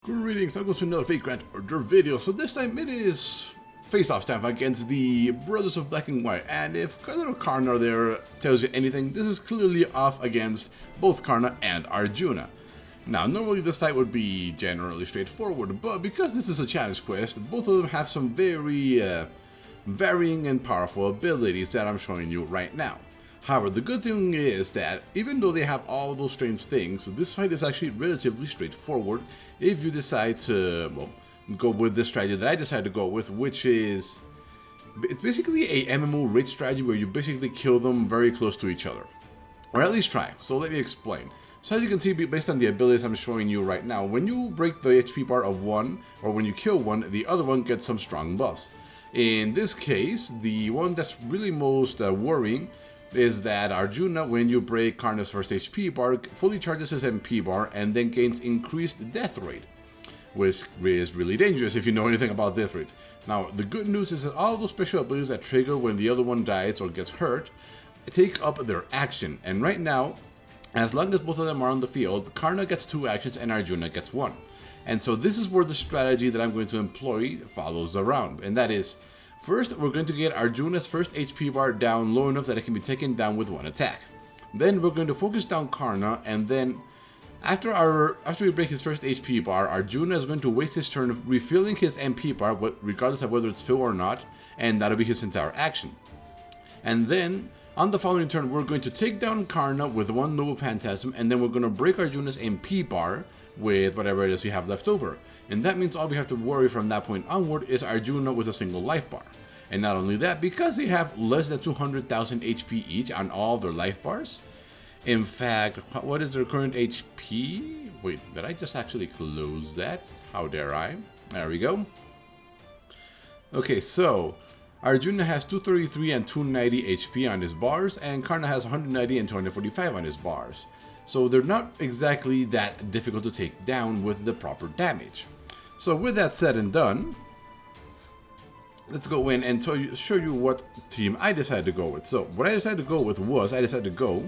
Greetings, welcome to another Fate Grant Order video. So this time it is face-off time against the Brothers of Black and White, and if little Karna there tells you anything, this is clearly off against both Karna and Arjuna. Now normally this fight would be generally straightforward, but because this is a challenge quest, both of them have some very varying and powerful abilities that I'm showing you right now. However, the good thing is that even though they have all those strange things, this fight is actually relatively straightforward if you decide to, well, go with the strategy that I decided to go with, which is, it's basically a MMO raid strategy where you basically kill them very close to each other. Or at least try. So let me explain. So as you can see, based on the abilities I'm showing you right now, when you break the HP bar of one, or when you kill one, the other one gets some strong buffs. In this case, the one that's really most worrying is that Arjuna, when you break Karna's first HP bar, fully charges his MP bar and then gains increased death rate, which is really dangerous if you know anything about death rate. Now, the good news is that all those special abilities that trigger when the other one dies or gets hurt take up their action, and right now, as long as both of them are on the field, Karna gets 2 actions and Arjuna gets 1. And so this is where the strategy that I'm going to employ follows around, and that is, first, we're going to get Arjuna's first HP bar down low enough that it can be taken down with 1 attack. Then we're going to focus down Karna, and then after we break his first HP bar, Arjuna is going to waste his turn refilling his MP bar, regardless of whether it's full or not, and that'll be his entire action. And then, on the following turn, we're going to take down Karna with 1 Noble Phantasm, and then we're going to break Arjuna's MP bar with whatever it is we have left over. And that means all we have to worry from that point onward is Arjuna with a single life bar. And not only that, because they have less than 200,000 HP each on all their life bars. In fact, what is their current HP? Wait, did I just actually close that? How dare I? There we go. Okay, so Arjuna has 233 and 290 HP on his bars, and Karna has 190 and 245 on his bars. So they're not exactly that difficult to take down with the proper damage. So with that said and done, let's go in and show you what team I decided to go with. So what I decided to go with was, I decided to go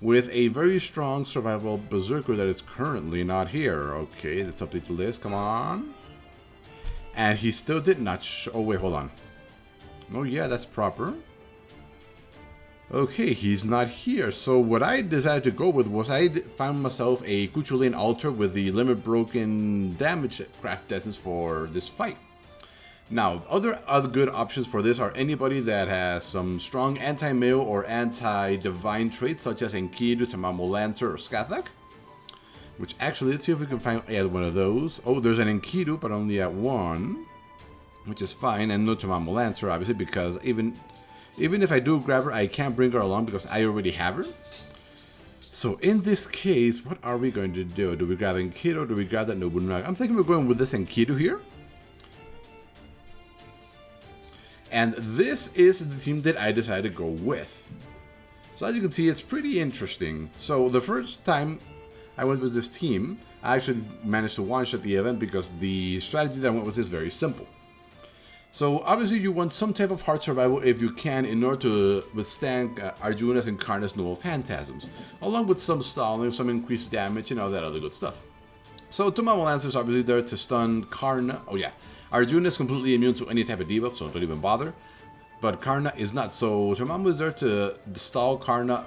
with a very strong survival berserker that is currently not here. Okay, let's update the list, come on. And he still did not oh wait, hold on. Oh yeah, that's proper. Okay, he's not here. So what I decided to go with was I found myself a Kuchulain altar with the limit broken damage craft essence for this fight. Now, other good options for this are anybody that has some strong anti-melee or anti-divine traits such as Enkidu, Tamamo Lancer, or Skathak. Which actually, let's see if we can find one of those. Oh, there's an Enkidu, but only at 1. Which is fine, and no Tamamo Lancer, obviously, because even if I do grab her, I can't bring her along because I already have her. So in this case, what are we going to do? Do we grab Enkidu or do we grab that Nobunaga? I'm thinking we're going with this Enkidu here. And this is the team that I decided to go with. So as you can see, it's pretty interesting. So the first time I went with this team, I actually managed to one-shot the event because the strategy that I went with is very simple. So obviously you want some type of hard survival if you can in order to withstand Arjuna's and Karna's Noble Phantasms, along with some stalling, some increased damage, and all that other good stuff. So Tamamo Lancer is obviously there to stun Karna. Oh yeah, Arjuna is completely immune to any type of debuff, so don't even bother. But Karna is not, so Tamamo is there to stall Karna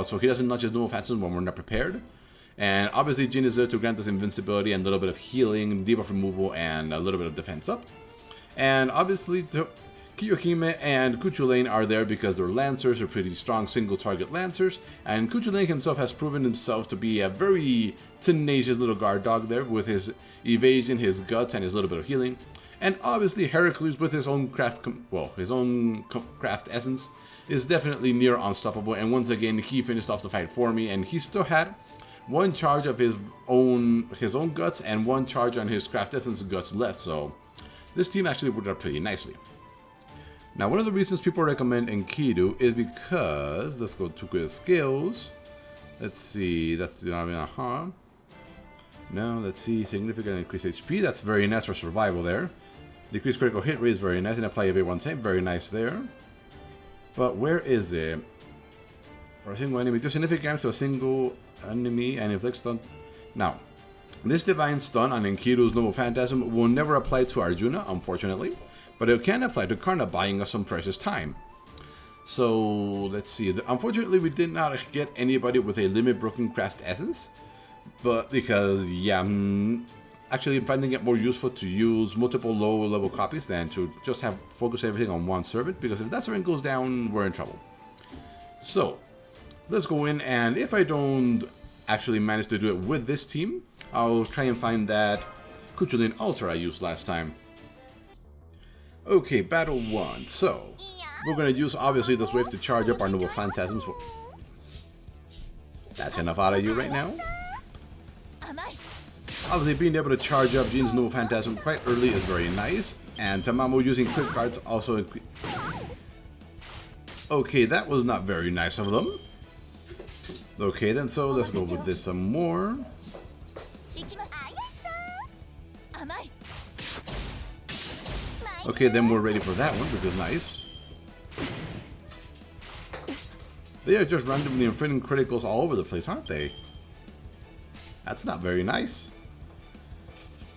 so he doesn't notch his Noble Phantasm when we're not prepared. And obviously Jin is there to grant us invincibility and a little bit of healing, debuff removal, and a little bit of defense up. And obviously, Kiyohime and Kuchulain are there because their Lancers are pretty strong single-target Lancers, and Kuchulain himself has proven himself to be a very tenacious little guard dog there with his evasion, his guts, and his little bit of healing. And obviously, Heracles with his own craft essence is definitely near unstoppable, and once again, he finished off the fight for me, and he still had 1 charge of his own guts and 1 charge on his craft essence guts left, so this team actually worked out pretty nicely. Now, one of the reasons people recommend Enkidu is because, let's go to good skills. Let's see, that's, no, let's see, significant increased HP, that's very nice for survival there. Decreased critical hit rate is very nice, and apply every 1 time, very nice there. But where is it? For a single enemy, do significant damage to a single enemy and inflicts stun. Now, This Divine Stun on Enkidu's Noble Phantasm will never apply to Arjuna, unfortunately, but it can apply to Karna, buying us some precious time. So, let's see. Unfortunately, we did not get anybody with a Limit Broken Craft Essence, but because, yeah, actually I'm finding it more useful to use multiple low-level copies than to just have focus everything on one servant, because if that servant goes down, we're in trouble. So, let's go in, and if I don't actually manage to do it with this team, I'll try and find that Kuchulin Altar I used last time. Okay, Battle 1. So, we're going to use, obviously, this wave to charge up our Noble Phantasms. That's enough out of you right now. Obviously, being able to charge up Jin's Noble Phantasm quite early is very nice. And Tamamo using quick cards also... Okay, that was not very nice of them. Okay, then, so let's go with this some more. Okay, then we're ready for that one, which is nice. They are just randomly inflicting criticals all over the place, aren't they? That's not very nice.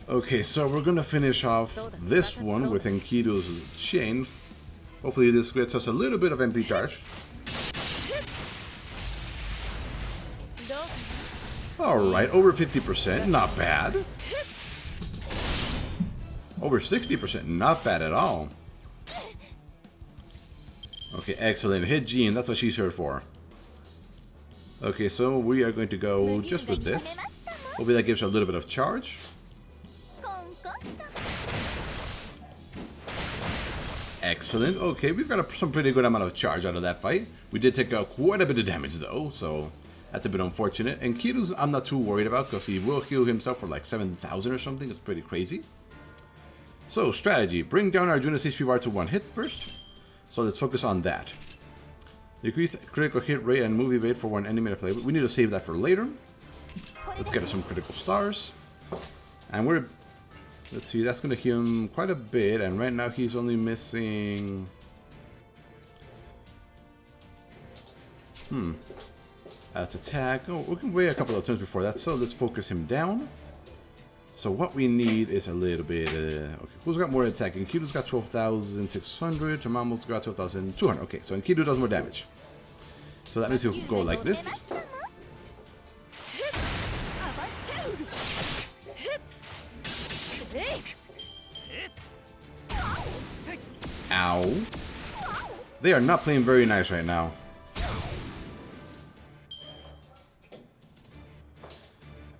Okay, so we're gonna finish off this one with Enkidu's chain. Hopefully this gets us a little bit of MP charge. Alright, over 50%, not bad. Over 60%, not bad at all. Okay, excellent. Hit Jean, that's what she's here for. Okay, so we are going to go just with this. Hopefully that gives her a little bit of charge. Excellent. Okay, we've got some pretty good amount of charge out of that fight. We did take quite a bit of damage though, so that's a bit unfortunate. And Kiru's I'm not too worried about because he will heal himself for like 7,000 or something. It's pretty crazy. So, strategy. Bring down Arjuna's HP bar to 1 hit first. So let's focus on that. Decrease critical hit rate and move evade for 1 enemy to play. We need to save that for later. Let's get us some critical stars. And we're... Let's see, that's going to heal him quite a bit. And right now he's only missing... That's attack. Oh, we can wait a couple of turns before that. So let's focus him down. So what we need is a little bit... okay, who's got more attack? Enkidu's got 12,600. Tamamo's got 12,200. Okay, so Enkidu does more damage. So that means he'll go like this. Ow. They are not playing very nice right now.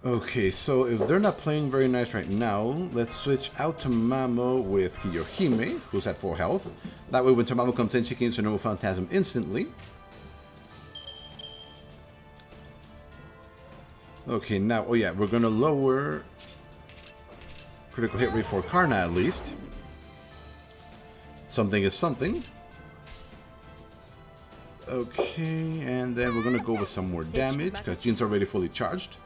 Okay, so if they're not playing very nice right now, let's switch out Tamamo with Kiyohime, who's at full health. That way when Tamamo comes in, she can use her Noble Phantasm instantly. Okay, now, oh yeah, we're gonna lower critical hit rate for Karna at least. Something is something. Okay, and then we're gonna go with some more damage, because Jin's already fully charged.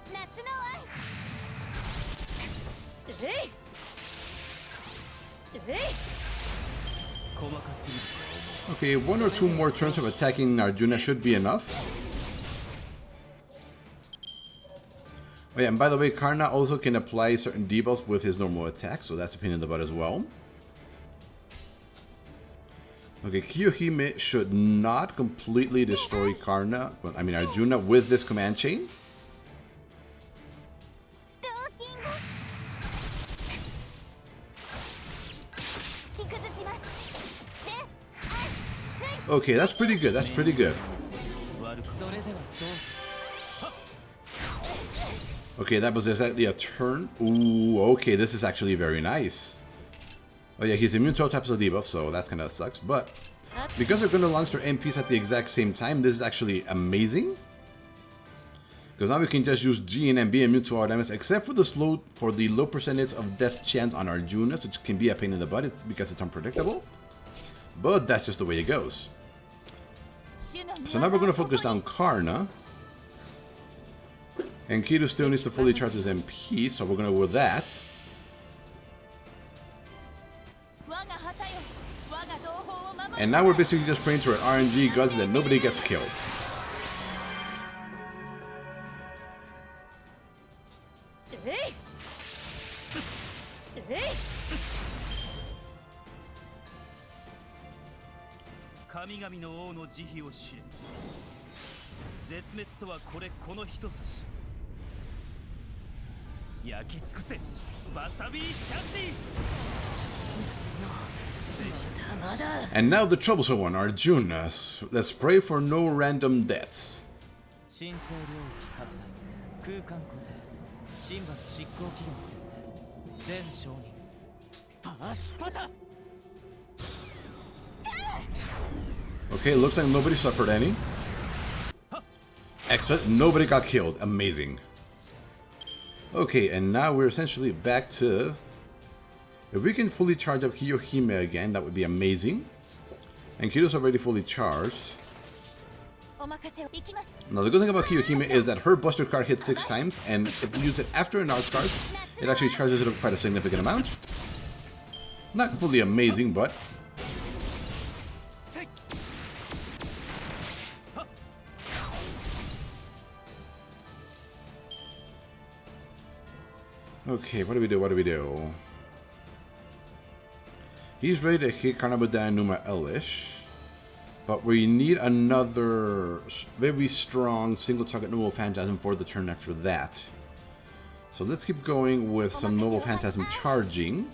Okay, 1 or 2 more turns of attacking Arjuna should be enough. Oh yeah, and by the way, Karna also can apply certain debuffs with his normal attack, so that's a pain in the butt as well. Okay, Kiyohime should not completely destroy Karna, I mean Arjuna, with this command chain. Okay, that's pretty good, that's pretty good. Okay, that was exactly a turn. Ooh, okay, this is actually very nice. Oh yeah, he's immune to all types of debuffs, so that's kind of sucks. But because they're going to launch their MPs at the exact same time, this is actually amazing. Because now we can just use G and be immune to all damage, except for the low percentage of death chance on Arjuna, which can be a pain in the butt because it's unpredictable. But that's just the way it goes. So now we're going to focus on Karna. And Kiru still needs to fully charge his MP, so we're going to go with that. And now we're basically just praying to our RNG gods that nobody gets killed. And now the troublesome one, Arjuna. Let's pray for no random deaths. Okay, looks like nobody suffered any. Excellent, nobody got killed. Amazing. Okay, and now we're essentially back to... If we can fully charge up Kiyohime again, that would be amazing. And Kido's already fully charged. Now the good thing about Kiyohime is that her Buster card hits 6 times, and if you use it after an arts card, it actually charges it up quite a significant amount. Not fully amazing, but... Okay, what do we do? What do we do? He's ready to hit Karnabudan Numa Elish. But we need another very strong single target Noble Phantasm for the turn after that. So let's keep going with some Noble Phantasm charging.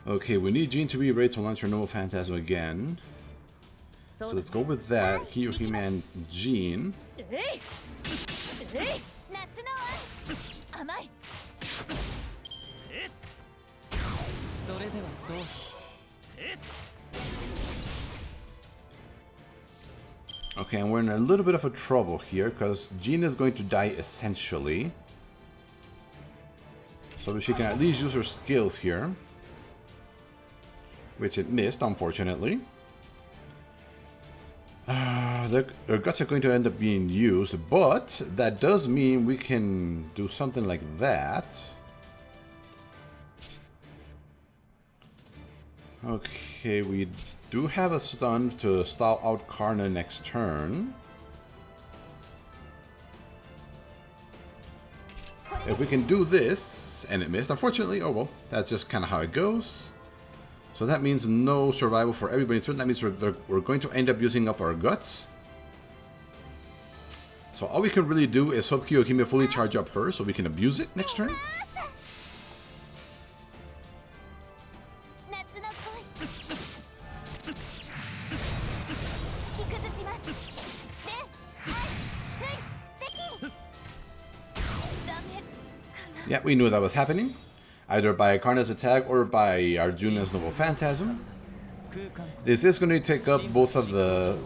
Okay, we need Jean to be ready to launch her Noble Phantasm again. So let's go with that. Kiyohime and Jean. Okay, and we're in a little bit of a trouble here because Jean is going to die essentially. So she can at least use her skills here. Which it missed, unfortunately. Their guts are going to end up being used, but that does mean we can do something like that. Okay, we do have a stun to stall out Karna next turn. If we can do this, and it missed, unfortunately, oh well, that's just kind of how it goes. So that means no survival for everybody. So that means we're going to end up using up our guts. So all we can really do is hope Kiyohime fully charge up her so we can abuse it next turn. Yeah, we knew that was happening. Either by Karna's attack or by Arjuna's Noble Phantasm. This is going to take up both of the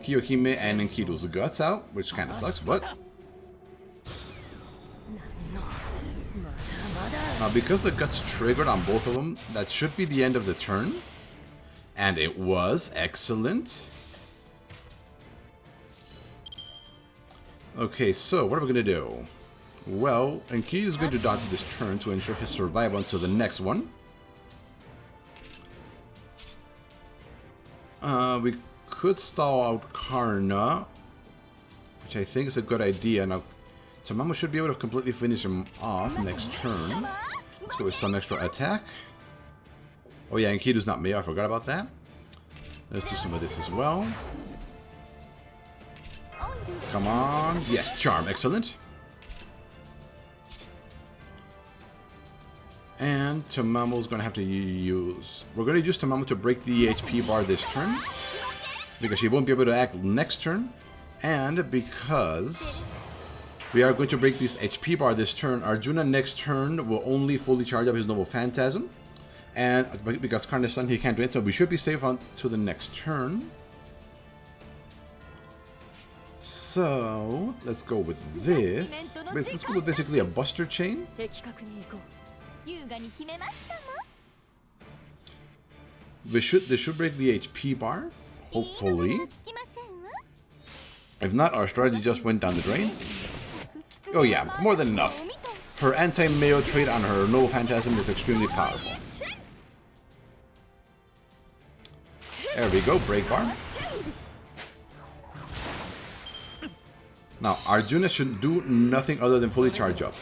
Kiyohime and Enkidu's guts out, which kind of sucks, but... Now, because the guts triggered on both of them, that should be the end of the turn. And it was. Excellent. Okay, so what are we going to do? Well, Enkidu is going to dodge this turn to ensure his survival until the next one. We could stall out Karna, which I think is a good idea. Now, Tamamo should be able to completely finish him off next turn. Let's go with some extra attack. Oh yeah, Enkidu's not me, I forgot about that. Let's do some of this as well. Come on. Yes, charm, excellent. And Tamamo's going to have to use... We're going to use Tamamo to break the HP bar this turn. Because she won't be able to act next turn. And because we are going to break this HP bar this turn, Arjuna next turn will only fully charge up his Noble Phantasm. And because Karna's stunned, he can't do it. So we should be safe on to the next turn. So let's go with this. Let's go with basically a Buster Chain. This should break the HP bar, hopefully. If not, our strategy just went down the drain. Oh yeah, more than enough. Her anti-Mayo trait on her Noble Phantasm is extremely powerful. There we go, break bar. Now, Arjuna should do nothing other than fully charge up.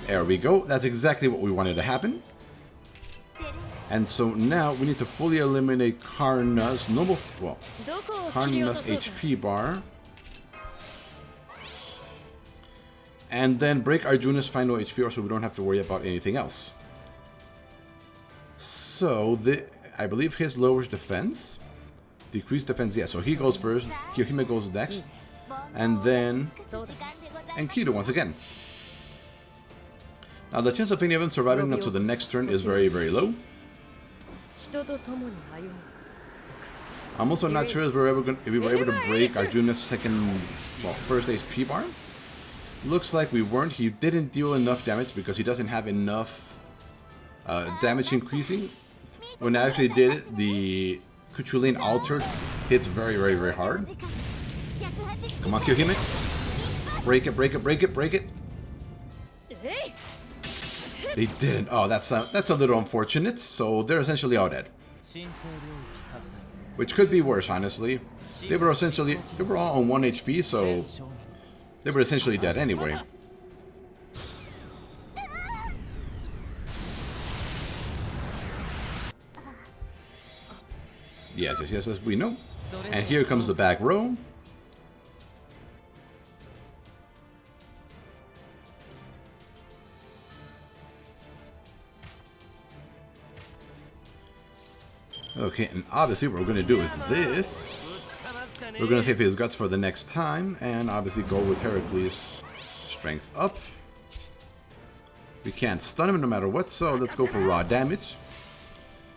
There we go, that's exactly what we wanted to happen. And so now we need to fully eliminate Karna's normal, well, Karna's HP bar. And then break Arjuna's final HP bar so we don't have to worry about anything else. So, I believe his lowers defense. Decrease defense, yeah, so he goes first, Kyohime goes next. And then Enkidu once again. Now the chance of any of them surviving until the next turn is very, very low. I'm also not sure if we were able to break Arjuna's first HP bar. Looks like we weren't. He didn't deal enough damage because he doesn't have enough damage increasing. When I actually did it, the Kuchulain Altered hits very, very, very hard. Come on, Kyohime. Break it, break it, break it, break it. They didn't. Oh, that's a little unfortunate. So they're essentially all dead. Which could be worse, honestly. They were all on 1 HP, so they were essentially dead anyway. Yes, we know. And here comes the back row. Okay, and obviously what we're going to do is this. We're going to save his guts for the next time, and obviously go with Heracles. Strength up. We can't stun him no matter what, so let's go for raw damage.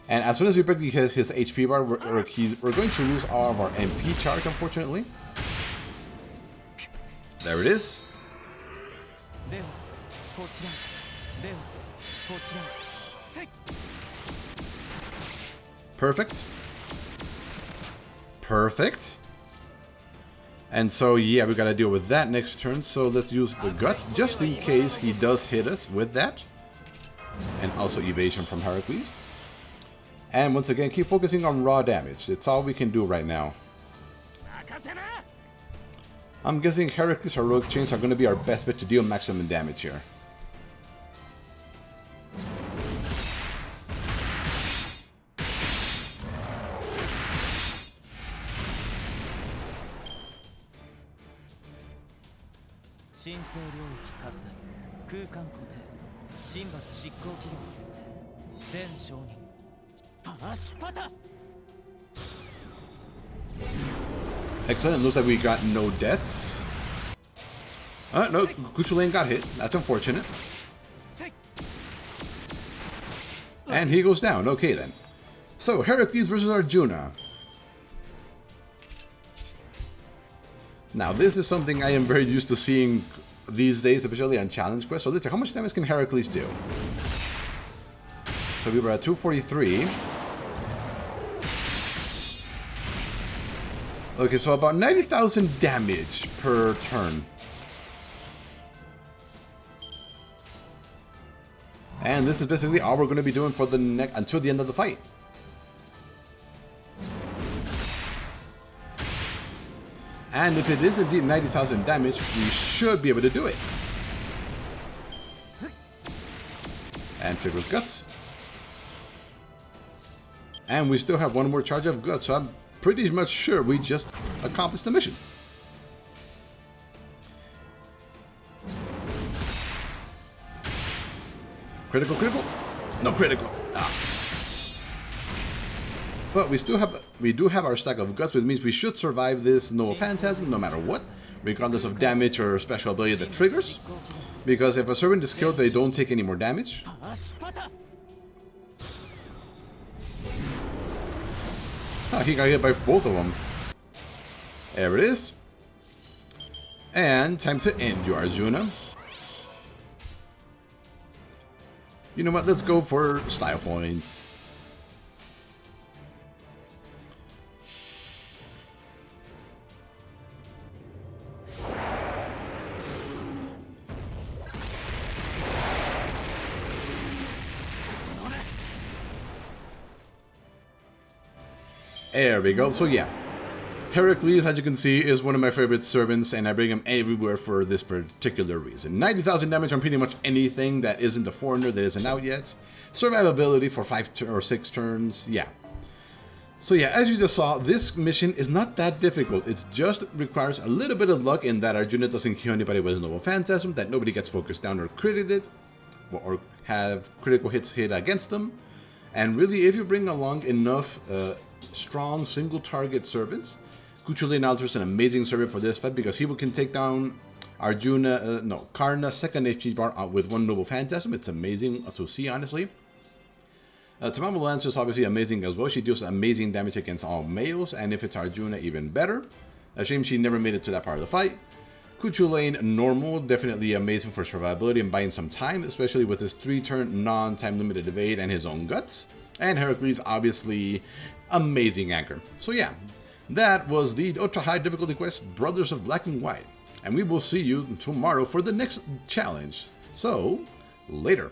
And as soon as we break his HP bar, we're going to lose all of our MP charge, unfortunately. There it is. Perfect. Perfect. And so, yeah, we gotta deal with that next turn. So let's use the guts just in case he does hit us with that. And also evasion from Heracles. And once again, keep focusing on raw damage. It's all we can do right now. I'm guessing Heracles Heroic Chains are going to be our best bet to deal maximum damage here. Excellent, looks like we got no deaths. No, Kuchulain got hit. That's unfortunate. And he goes down. Okay then. So, Heracles versus Arjuna. Now, this is something I am very used to seeing these days, especially on Challenge Quest. So let's see, how much damage can Heracles do? So we were at 243. Okay, so about 90,000 damage per turn. And this is basically all we're going to be doing for the until the end of the fight. And if it is indeed 90,000 damage, we should be able to do it. And triggers guts. And we still have one more charge of guts, so I'm pretty much sure we just accomplished the mission. Critical, critical? No critical. Ah. But we do have our stack of guts, which means we should survive this Noah Phantasm no matter what, regardless of damage or special ability that triggers. Because if a servant is killed, they don't take any more damage. Oh, he got hit by both of them. There it is. And time to end you, Arjuna. You know what? Let's go for style points. There we go. So yeah, Heracles, as you can see, is one of my favorite servants, and I bring him everywhere for this particular reason. 90,000 damage on pretty much anything that isn't a foreigner, that isn't out yet. Survivability for 5 or 6 turns, yeah. So yeah, as you just saw, this mission is not that difficult. It just requires a little bit of luck in that Arjuna doesn't kill anybody with a noble phantasm, that nobody gets focused down or crited, or have critical hits hit against them. And really, if you bring along enough strong single target servants, Cuchulainn Altar is an amazing servant for this fight because he can take down Karna, second HP bar with 1 noble phantasm. It's amazing to see, honestly. Tamamo Lancer is obviously amazing as well. She deals amazing damage against all males, and if it's Arjuna, even better. A shame she never made it to that part of the fight. Cuchulainn Normal, definitely amazing for survivability and buying some time, especially with his 3-turn non-time limited evade and his own guts. And Heracles, obviously, amazing anchor. So yeah, that was the ultra high difficulty quest, Brothers of Black and White. And we will see you tomorrow for the next challenge. So, later.